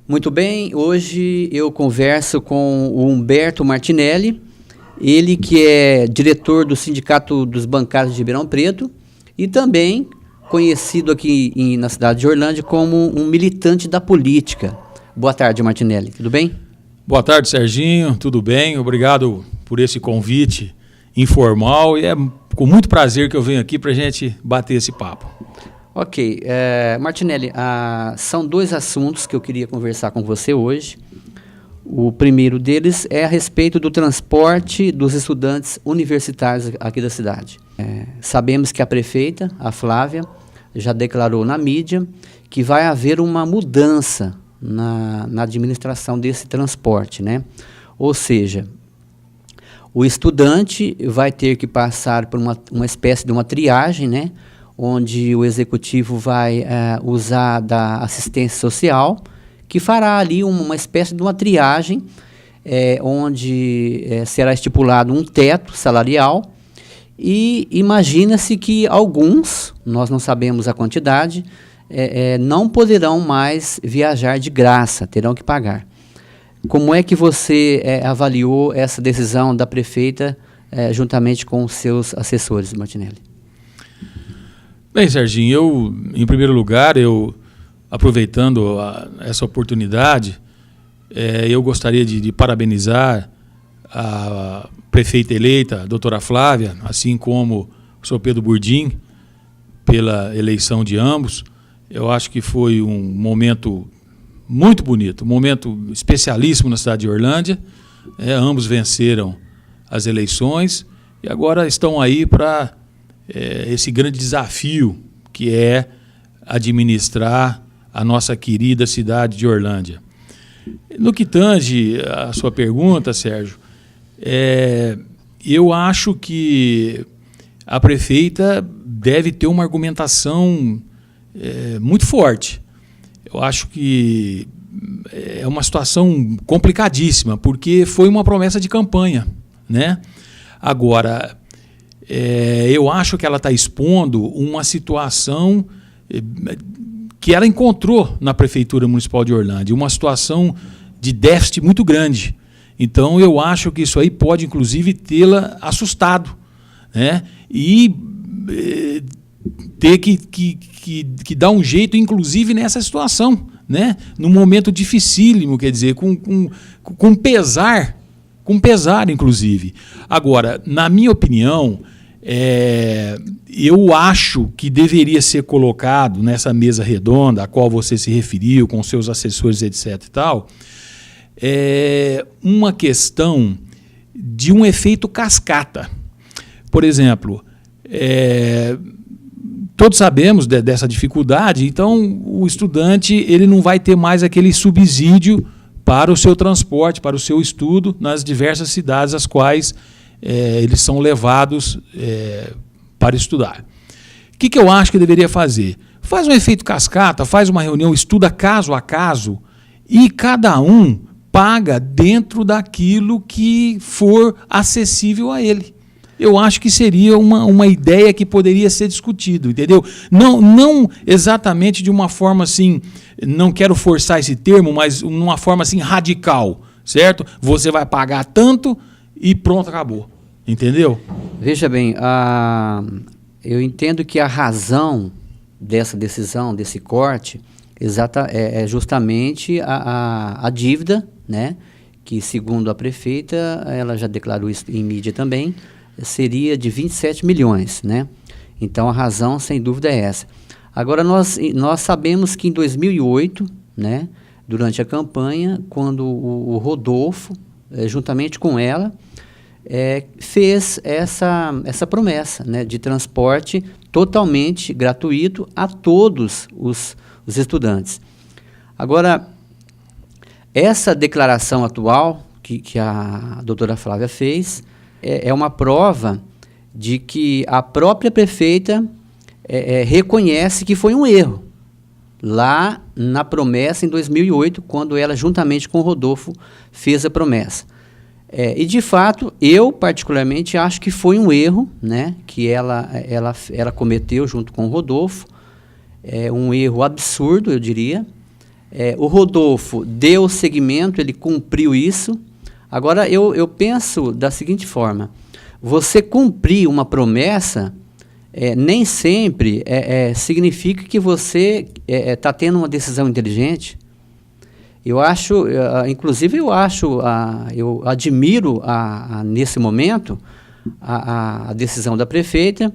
Muito bem, hoje eu converso com o Humberto Martinelli, ele que é diretor do Sindicato dos Bancários de Ribeirão Preto e também conhecido aqui na cidade de Orlândia como um militante da política. Boa tarde, Martinelli, tudo bem? Boa tarde, Serginho, tudo bem? Obrigado por esse convite informal e é com muito prazer que eu venho aqui para a gente bater esse papo. Ok, Martinelli, são dois assuntos que eu queria conversar com você hoje. O primeiro deles é a respeito do transporte dos estudantes universitários aqui da cidade. Sabemos que a prefeita, a Flávia, já declarou na mídia que vai haver uma mudança na administração desse transporte, né? Ou seja, o estudante vai ter que passar por uma espécie de uma triagem, né? Onde o executivo vai usar da assistência social, que fará ali uma espécie de uma triagem, onde será estipulado um teto salarial, e imagina-se que alguns, nós não sabemos a quantidade, não poderão mais viajar de graça, terão que pagar. Como é que você avaliou essa decisão da prefeita juntamente com os seus assessores, Martinelli? Bem, Serginho, em primeiro lugar, aproveitando essa oportunidade, eu gostaria de parabenizar a prefeita eleita, a doutora Flávia, assim como o senhor Pedro Burdim, pela eleição de ambos. Eu acho que foi um momento muito bonito, um momento especialíssimo na cidade de Orlândia. Ambos venceram as eleições e agora estão aí para esse grande desafio que é administrar a nossa querida cidade de Orlândia. No que tange a sua pergunta, Sérgio, eu acho que a prefeita deve ter uma argumentação muito forte. Eu acho que é uma situação complicadíssima, porque foi uma promessa de campanha, né? Agora, eu acho que ela está expondo uma situação que ela encontrou na Prefeitura Municipal de Orlândia, uma situação de déficit muito grande. Então, eu acho que isso aí pode, inclusive, tê-la assustado, né? E ter que dar um jeito, inclusive, nessa situação, né? Num momento dificílimo, quer dizer, com pesar, inclusive. Agora, na minha opinião, eu acho que deveria ser colocado nessa mesa redonda, a qual você se referiu, com seus assessores, etc. e tal, uma questão de um efeito cascata. Por exemplo, todos sabemos dessa dificuldade, então o estudante ele não vai ter mais aquele subsídio para o seu transporte, para o seu estudo nas diversas cidades às quais eles são levados para estudar. O que eu acho que deveria fazer? Faz um efeito cascata, faz uma reunião, estuda caso a caso e cada um paga dentro daquilo que for acessível a ele. Eu acho que seria uma ideia que poderia ser discutido, entendeu? Não exatamente de uma forma assim, não quero forçar esse termo, mas uma forma assim radical, certo? Você vai pagar tanto e pronto, acabou. Entendeu? Veja bem, eu entendo que a razão dessa decisão, desse corte, é justamente a dívida, né? Que, segundo a prefeita, ela já declarou isso em mídia também, seria de 27 milhões, né? Então, a razão, sem dúvida, é essa. Agora, nós sabemos que em 2008, né, durante a campanha, quando o Rodolfo, juntamente com ela, fez essa promessa, né, de transporte totalmente gratuito a todos os estudantes. Agora, essa declaração atual que a doutora Flávia fez é uma prova de que a própria prefeita reconhece que foi um erro lá na promessa em 2008, quando ela, juntamente com o Rodolfo, fez a promessa. E, de fato, eu particularmente acho que foi um erro, né, que ela cometeu junto com o Rodolfo, um erro absurdo, eu diria, O Rodolfo deu seguimento, ele cumpriu isso. Agora, eu penso da seguinte forma: você cumprir uma promessa nem sempre significa que você está tendo uma decisão inteligente. Eu acho, inclusive eu admiro nesse momento a decisão da prefeita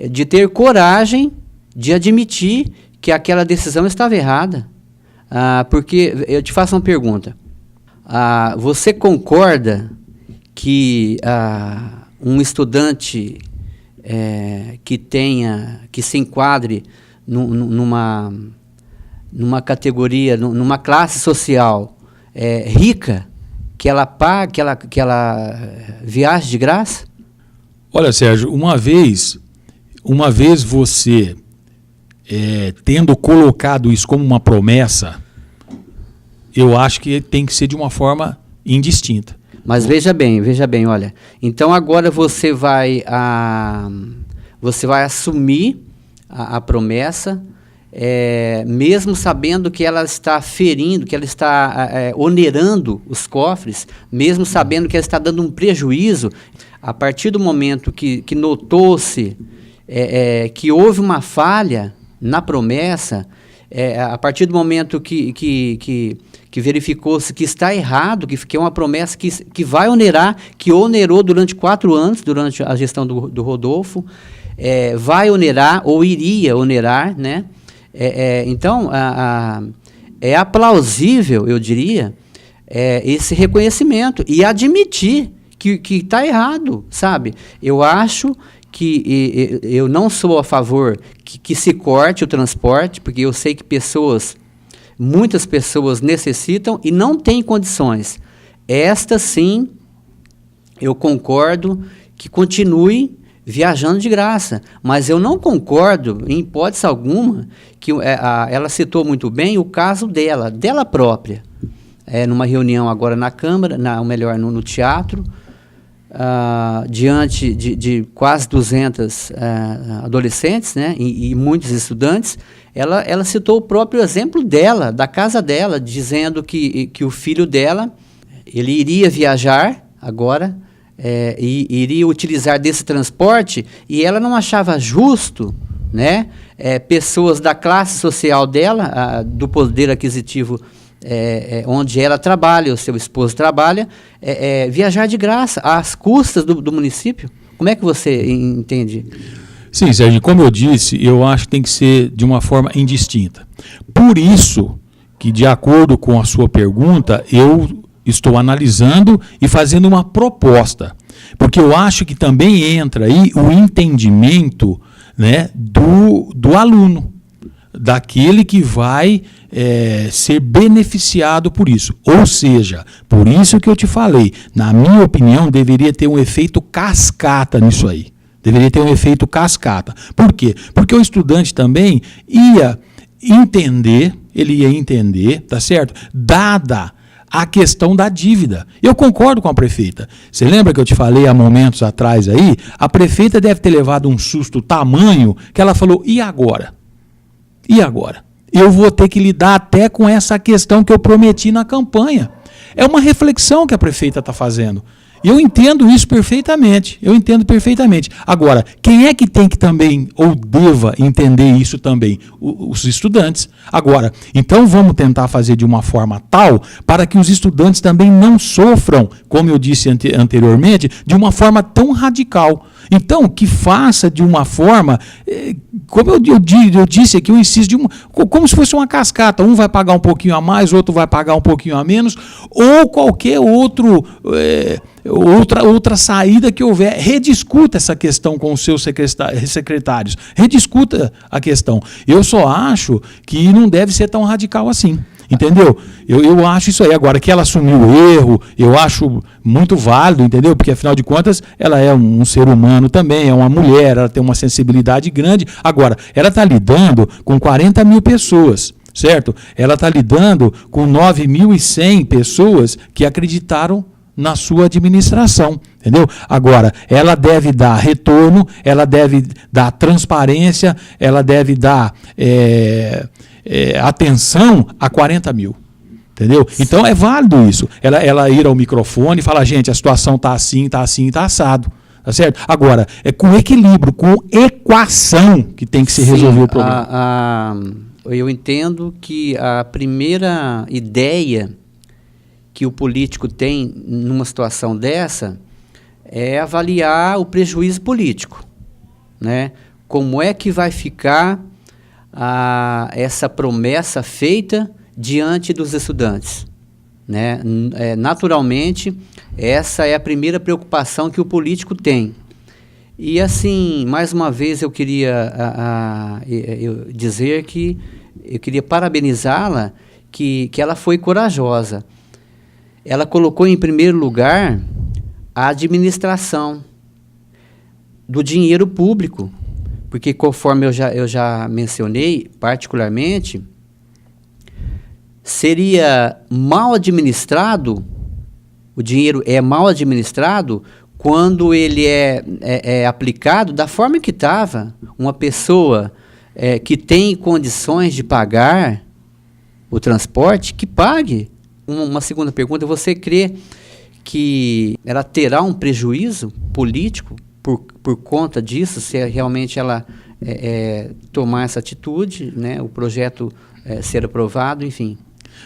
de ter coragem de admitir que aquela decisão estava errada. Porque eu te faço uma pergunta. Você concorda que um estudante que se enquadre numa categoria, numa classe social rica, que ela pague, que ela viaje de graça? Olha, Sérgio, uma vez você tendo colocado isso como uma promessa, eu acho que tem que ser de uma forma indistinta. Mas veja bem, olha. Então agora você vai assumir a promessa, mesmo sabendo que ela está ferindo, que ela está onerando os cofres, mesmo sabendo que ela está dando um prejuízo. A partir do momento que notou-se que houve uma falha na promessa, a partir do momento que verificou-se que está errado, que é uma promessa que vai onerar, que onerou durante 4 anos, durante a gestão do Rodolfo, vai onerar ou iria onerar, né? Então, é aplausível, eu diria, esse reconhecimento e admitir que está errado, sabe? Eu acho que eu não sou a favor que se corte o transporte, porque eu sei que muitas pessoas necessitam e não têm condições. Esta, sim, eu concordo que continue viajando de graça, mas eu não concordo, em hipótese alguma, que ela citou muito bem o caso dela própria. Numa reunião agora na Câmara, no teatro, diante de quase 200 adolescentes, né, e muitos estudantes, ela citou o próprio exemplo dela, da casa dela, dizendo que o filho dela, ele iria viajar agora, e iria utilizar desse transporte, e ela não achava justo, né, pessoas da classe social dela, do poder aquisitivo onde ela trabalha, o seu esposo trabalha, viajar de graça, às custas do município. Como é que você entende? Sim, Sérgio, como eu disse, eu acho que tem que ser de uma forma indistinta. Por isso que, de acordo com a sua pergunta, eu estou analisando e fazendo uma proposta. Porque eu acho que também entra aí o entendimento, né, do aluno, daquele que vai ser beneficiado por isso. Ou seja, por isso que eu te falei, na minha opinião, deveria ter um efeito cascata nisso aí. Deveria ter um efeito cascata. Por quê? Porque o estudante também ia entender, tá certo? Dada a questão da dívida. Eu concordo com a prefeita. Você lembra que eu te falei há momentos atrás aí? A prefeita deve ter levado um susto tamanho que ela falou, e agora? E agora? Eu vou ter que lidar até com essa questão que eu prometi na campanha. É uma reflexão que a prefeita está fazendo. Eu entendo isso perfeitamente. Agora, quem é que tem que também, ou deva entender isso também? Os estudantes. Agora, então vamos tentar fazer de uma forma tal para que os estudantes também não sofram, como eu disse anteriormente, de uma forma tão radical. Então, que faça de uma forma, como eu disse aqui, eu insisto, como se fosse uma cascata. Um vai pagar um pouquinho a mais, outro vai pagar um pouquinho a menos, ou qualquer outra saída que houver. Rediscuta essa questão com os seus secretários. Rediscuta a questão. Eu só acho que não deve ser tão radical assim. Entendeu? Eu acho isso aí. Agora, que ela assumiu o erro, eu acho muito válido, entendeu? Porque, afinal de contas, ela é um ser humano também, é uma mulher, ela tem uma sensibilidade grande. Agora, ela está lidando com 40 mil pessoas, certo? Ela está lidando com 9.100 pessoas que acreditaram na sua administração, entendeu? Agora, ela deve dar retorno, ela deve dar transparência, ela deve dar atenção a 40 mil. Entendeu? Então é válido isso. Ela ir ao microfone e falar, gente, a situação está assim, está assado. Tá certo? Agora, é com equilíbrio, com equação que tem que se resolver o problema. Eu entendo que a primeira ideia que o político tem numa situação dessa é avaliar o prejuízo político, né? Como é que vai ficar essa promessa feita diante dos estudantes, né? Naturalmente, essa é a primeira preocupação que o político tem. E assim, mais uma vez eu queria dizer que eu queria parabenizá-la, que ela foi corajosa. Ela colocou em primeiro lugar a administração do dinheiro público, porque conforme eu já mencionei, particularmente, seria mal administrado, o dinheiro é mal administrado quando ele é aplicado da forma que estava. Uma pessoa que tem condições de pagar o transporte, que pague. Uma segunda pergunta, você crê que ela terá um prejuízo político por conta disso, se realmente ela tomar essa atitude, né, o projeto ser aprovado, enfim?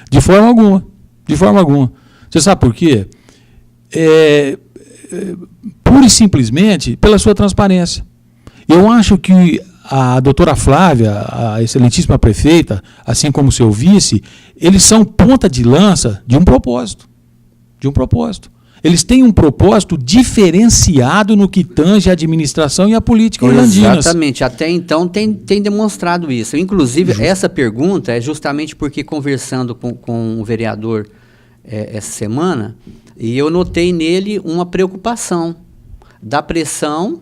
De forma alguma. De forma alguma. Você sabe por quê? Pura e simplesmente pela sua transparência. Eu acho que a doutora Flávia, a excelentíssima prefeita, assim como o seu vice, eles são ponta de lança de um propósito. De um propósito. Eles têm um propósito diferenciado no que tange a administração e a política orlandinas. Exatamente. Até então tem demonstrado isso. Inclusive, essa pergunta é justamente porque, conversando com o vereador essa semana, e eu notei nele uma preocupação da pressão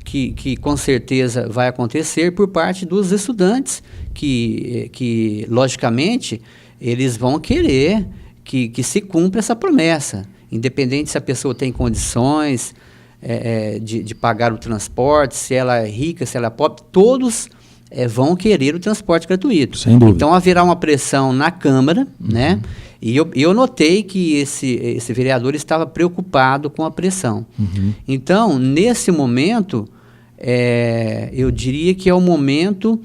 que com certeza vai acontecer por parte dos estudantes, que logicamente, eles vão querer que se cumpra essa promessa, independente se a pessoa tem condições de pagar o transporte, se ela é rica, se ela é pobre, todos vão querer o transporte gratuito. Sem dúvida. Então haverá uma pressão na Câmara, né? E eu notei que esse vereador estava preocupado com a pressão. Então, nesse momento, eu diria que é o momento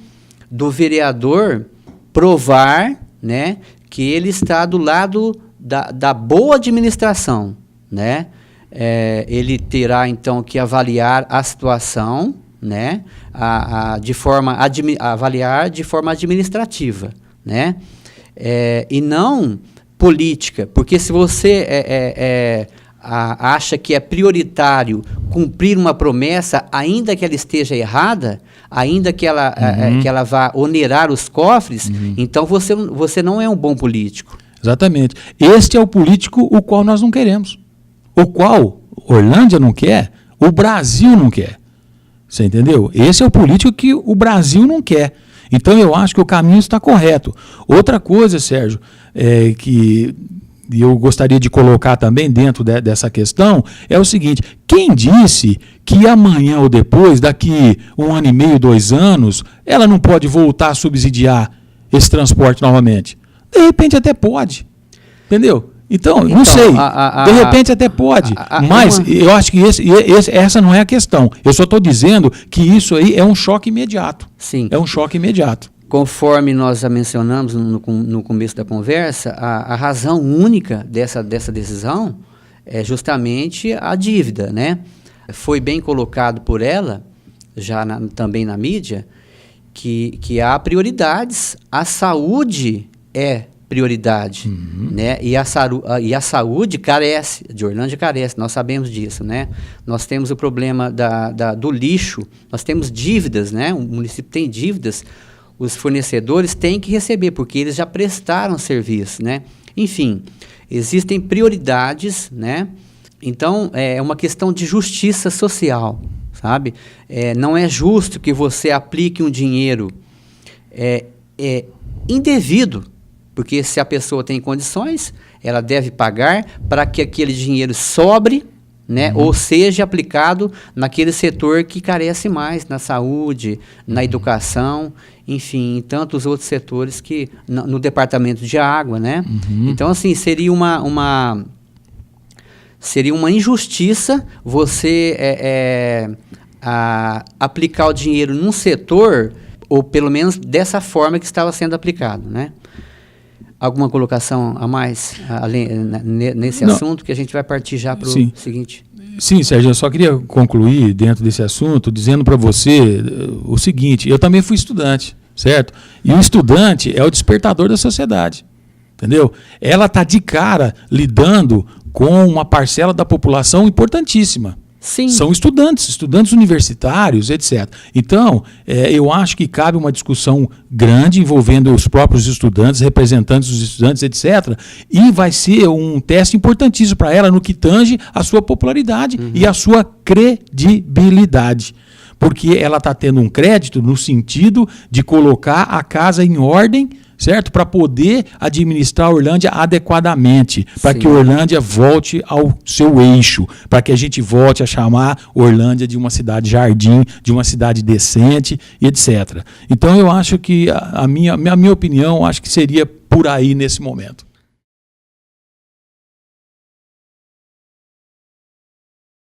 do vereador provar, né, que ele está do lado da boa administração, né? Ele terá, então, que avaliar a situação, né, avaliar de forma administrativa, né? E não política, porque se você acha que é prioritário cumprir uma promessa, ainda que ela esteja errada, ainda que ela vá onerar os cofres, então você não é um bom político. Exatamente. Este é o político o qual nós não queremos. O qual Orlândia não quer, o Brasil não quer. Você entendeu? Esse é o político que o Brasil não quer. Então eu acho que o caminho está correto. Outra coisa, Sérgio, que eu gostaria de colocar também dentro dessa questão, é o seguinte: quem disse que amanhã ou depois, daqui 1 ano e meio, 2 anos, ela não pode voltar a subsidiar esse transporte novamente? De repente até pode, entendeu? Então não sei, de repente até pode, mas eu acho que essa não é a questão. Eu só estou dizendo que isso aí é um choque imediato. Sim. É um choque imediato. Conforme nós já mencionamos no começo da conversa, a razão única dessa decisão é justamente a dívida, né? Foi bem colocado por ela, já também na mídia, que há prioridades, a saúde é prioridade, né? E a saúde carece, de Orlândia carece, nós sabemos disso, né? Nós temos o problema do lixo, nós temos dívidas, né? O município tem dívidas, os fornecedores têm que receber, porque eles já prestaram serviço, né? Enfim, existem prioridades, né? Então, é uma questão de justiça social, sabe? Não é justo que você aplique um dinheiro indevido, porque se a pessoa tem condições, ela deve pagar para que aquele dinheiro sobre, né? Ou seja aplicado naquele setor que carece mais, na saúde, na educação, enfim, em tantos outros setores que no departamento de água, né? Então, assim, seria uma injustiça você aplicar o dinheiro num setor, ou pelo menos dessa forma que estava sendo aplicado, né? Alguma colocação a mais nesse assunto, que a gente vai partir já para o seguinte? Sim, Sérgio, eu só queria concluir dentro desse assunto dizendo para você o seguinte: eu também fui estudante, certo? E o estudante é o despertador da sociedade, entendeu? Ela está de cara lidando com uma parcela da população importantíssima. Sim. São estudantes universitários, etc. Então, eu acho que cabe uma discussão grande envolvendo os próprios estudantes, representantes dos estudantes, etc. E vai ser um teste importantíssimo para ela no que tange a sua popularidade e a sua credibilidade. Porque ela está tendo um crédito no sentido de colocar a casa em ordem, certo? Para poder administrar a Orlândia adequadamente, para que a Orlândia volte ao seu eixo, para que a gente volte a chamar Orlândia de uma cidade jardim, de uma cidade decente, etc. Então eu acho que a minha opinião, acho que seria por aí nesse momento.